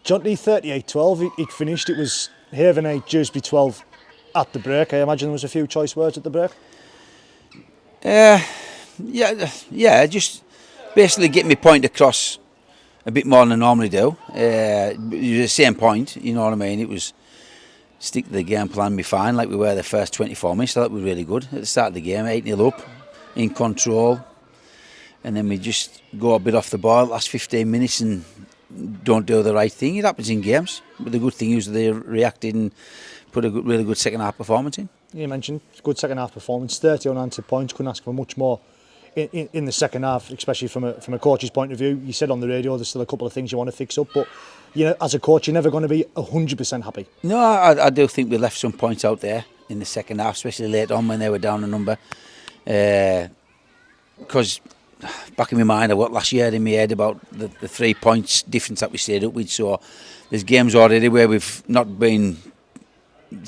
Jonty 38-12, he'd finished. It was Haven 8, Dewsbury 12 at the break. I imagine there was a few choice words at the break. Yeah, just basically get my point across a bit more than I normally do. It was the same point, you know what I mean? It was stick to the game plan, be fine, like we were the first 24 minutes. So that was really good at the start of the game, 8-0 up, in control. And then we just go a bit off the ball last 15 minutes and don't do the right thing. It happens in games. But the good thing is they reacted and put a really good second half performance in. You mentioned good second half performance, 30 unanswered points, couldn't ask for much more in the second half, especially from a coach's point of view. You said on the radio there's still a couple of things you want to fix up, but as a coach you're never going to be 100% happy. No, I do think we left some points out there in the second half, especially late on when they were down a number. Because back in my mind, I've got last year in my head about the 3 points difference that we stayed up with. So there's games already where we've not been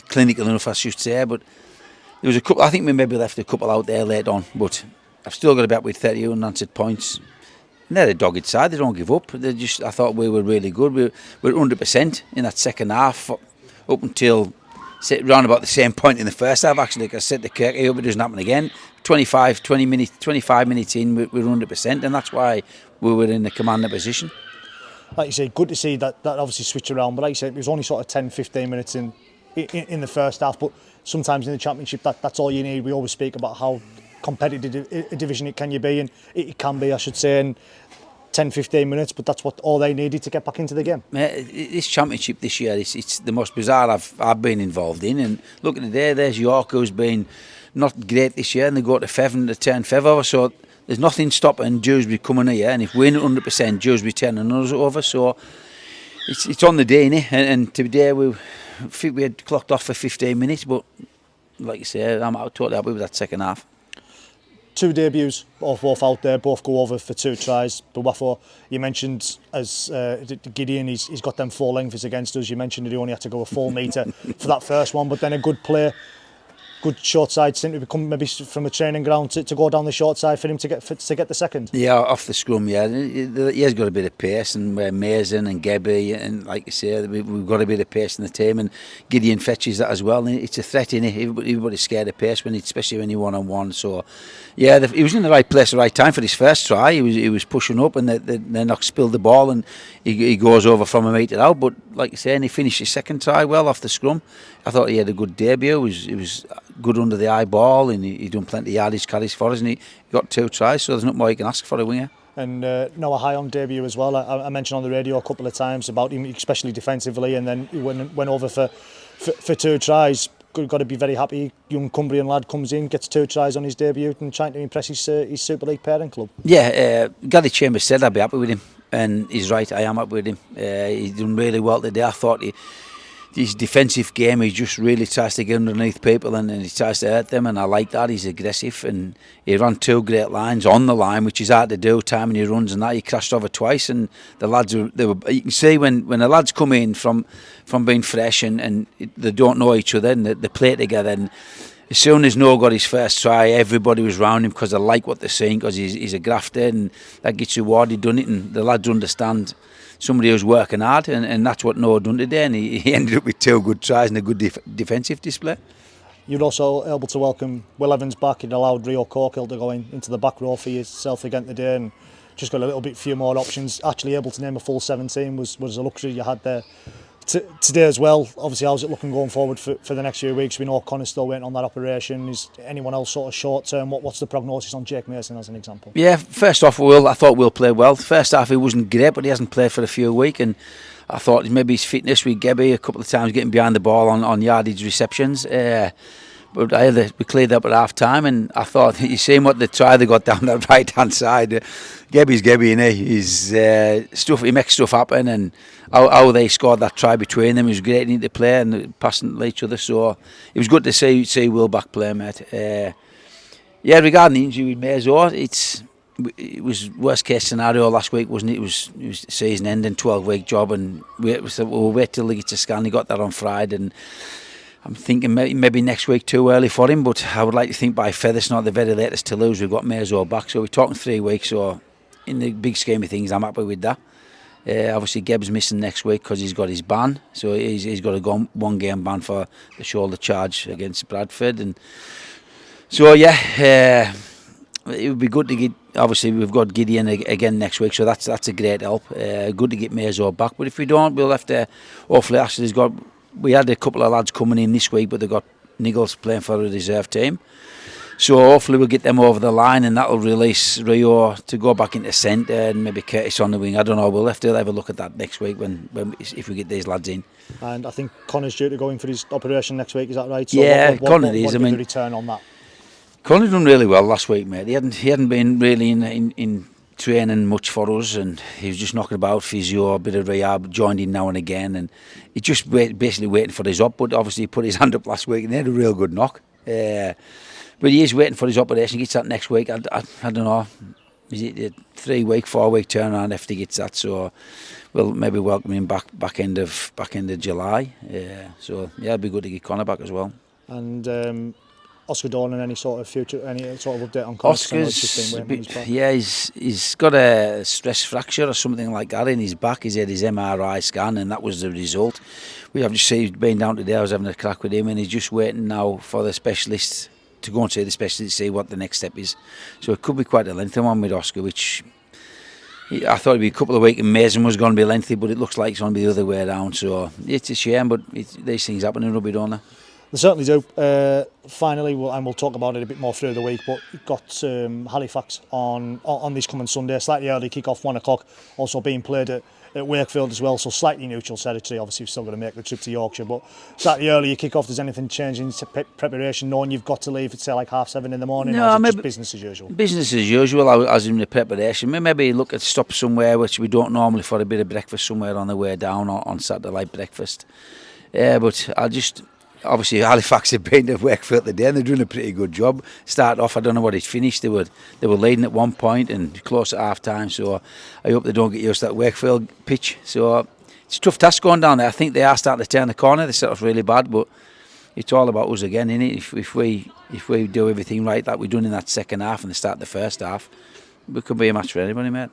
clinical enough, I should say. But there was a couple. I think we maybe left a couple out there late on. But I've still got to be up with 30 unanswered points. And they're a dogged side. They don't give up. I thought we were really good. We were 100% in that second half up until round about the same point in the first half. Actually, like I said to Kirk, I hope it doesn't happen again. 25 minutes in, we were 100%, and that's why we were in the commander position. Like you say, good to see that obviously switch around. But like you said, it was only sort of 10-15 minutes in the first half. But sometimes in the Championship, that's all you need. We always speak about how competitive a division it can be, and it can be, I should say, in 10-15 minutes. But that's all they needed to get back into the game. This Championship this year, it's the most bizarre I've been involved in. And look at the day, there's York, who's been not great this year, and they go to Fev to turn Fev over. So there's nothing stopping Dewsbury coming here, and if we're not 100%, Dewsbury turning us over. So it's on the day, innit? And today I think we had clocked off for 15 minutes, but like you say, I'm totally happy with that second half. 2 debuts, both out there, both go over for 2 tries. But Waffle, you mentioned as Gideon, he's got them 4 lengths against us. You mentioned that he only had to go a full metre for that first one, but then a good play. Good short side seemed to become maybe from a training ground to go down the short side for him to get the second. Yeah, off the scrum, yeah. He has got a bit of pace, and we're Mason and Gebby, and like you say, we've got a bit of pace in the team, and Gideon fetches that as well. And it's a threat, innit? Everybody's scared of pace especially when you're one-on-one. So, yeah, he was in the right place at the right time for his first try. He was pushing up, and they knocked spilled the ball, and he goes over from a metre out. But like you say, and he finished his second try well off the scrum. I thought he had a good debut. He was good under the eye ball, and he done plenty of yardage carries for us, and he got 2 tries, so there's not more you can ask for a winger. And Noah High on debut as well. I mentioned on the radio a couple of times about him, especially defensively, and then he went over for 2 tries. Got to be very happy. Young Cumbrian lad comes in, gets 2 tries on his debut, and trying to impress his Super League parent club. Yeah, Gary Chambers said I'd be happy with him, and he's right. I am happy with him. He's done really well today. I thought his defensive game, he just really tries to get underneath people and he tries to hurt them, and I like that. He's aggressive, and he ran 2 great lines on the line, which is hard to do, timing your runs and that. He crashed over twice, and the lads you can see when the lads come in from being fresh and they don't know each other and they play together, and as soon as Noah got his first try, everybody was round him because they like what they're seeing, because he's a grafter, and that gets rewarded, done it, and the lads understand somebody who's working hard, and that's what Noah done today, and he ended up with 2 good tries and a good defensive display. You're also able to welcome Will Evans back. It allowed Rio Corkill to go into the back row for yourself again today, and just got a little bit few more options. Actually able to name a full 17 was a luxury you had there today as well. Obviously, how's it looking going forward for the next few weeks? We know Connor's still waiting on that operation. Is anyone else sort of short term? What's the prognosis on Jake Mason as an example? Yeah, first off, I thought Will played well. First half he wasn't great, but he hasn't played for a few weeks, and I thought maybe his fitness with Gebby a couple of times getting behind the ball on yardage receptions. But we cleared up at half time, and I thought, you seen what they tried, they got down that right hand side. Gebby's Gebby, innit? He makes stuff happen, and how they scored that try between them, it was great into play and passing to each other. So it was good to see Will back play, mate. Yeah, regarding the injury with Mazo, it was worst case scenario last week, wasn't it? It was season ending, 12-week job, and we'll wait till he gets a scan. He got that on Friday, and I'm thinking maybe next week too early for him, but I would like to think by Feather's not the very latest to lose. We've got Mazo back, so we're talking 3 weeks. So in the big scheme of things, I'm happy with that. Obviously, Gebb's missing next week because he's got his ban, so he's got a 1 game ban for the shoulder charge against Bradford, and so yeah, it would be good to get. Obviously, we've got Gideon again next week, so that's a great help. Good to get Mazo back, but if we don't, we'll have to. Hopefully, Ashley's got. We had a couple of lads coming in this week, but they got Nichols playing for a reserve team. So hopefully we'll get them over the line, and that'll release Rio to go back into centre and maybe Curtis on the wing. I don't know. We'll have to have a look at that next week when if we get these lads in. And I think Connor's due to go in for his operation next week. Is that right? So Yeah, Connor is. I mean, the return on that. Connor done really well last week, mate. He hadn't been really in training much for us, and he was just knocking about physio, a bit of rehab, joined in now and again, and he just basically waiting for his up. But obviously he put his hand up last week and he had a real good knock. But he is waiting for his operation. He gets that next week. I don't know. Is it a 3-week, 4-week turnaround after he gets that? So we'll maybe welcome him back end of July. So yeah, it'd be good to get Connor back as well. And Oscar Dornan, any sort of update on Connor? Oscar's he's got a stress fracture or something like that in his back. He's had his MRI scan, and that was the result. We have just been down today. I was having a crack with him, and he's just waiting now for the specialist to go and see the specialist, see what the next step is. So it could be quite a lengthy one with Oscar, which I thought it'd be a couple of weeks. Mason was going to be lengthy, but it looks like it's going to be the other way around. So it's a shame, but these things happen in rugby, don't they? They certainly do. Finally, we'll talk about it a bit more through the week, but you've got Halifax on this coming Sunday, slightly early kick-off, 1 o'clock, also being played at Wakefield as well, so slightly neutral territory. Obviously, you've still got to make the trip to Yorkshire, but slightly earlier kick-off. Does anything change in preparation, knowing you've got to leave at, say, like 7:30 in the morning, or is it just business as usual? Business as usual, as in the preparation. Maybe look at stop somewhere, which we don't normally, for a bit of breakfast somewhere on the way down, or on Saturday, like breakfast. But I'll just... Obviously, Halifax have been to Wakefield today, and they're doing a pretty good job. Start off, I don't know what it's finished. They were leading at one point and close at half time. So I hope they don't get used to that Wakefield pitch. So it's a tough task going down there. I think they are starting to turn the corner. They start off really bad, but it's all about us again, isn't it? If we do everything right, like we're doing in that second half and the start of the first half, it could be a match for anybody, mate.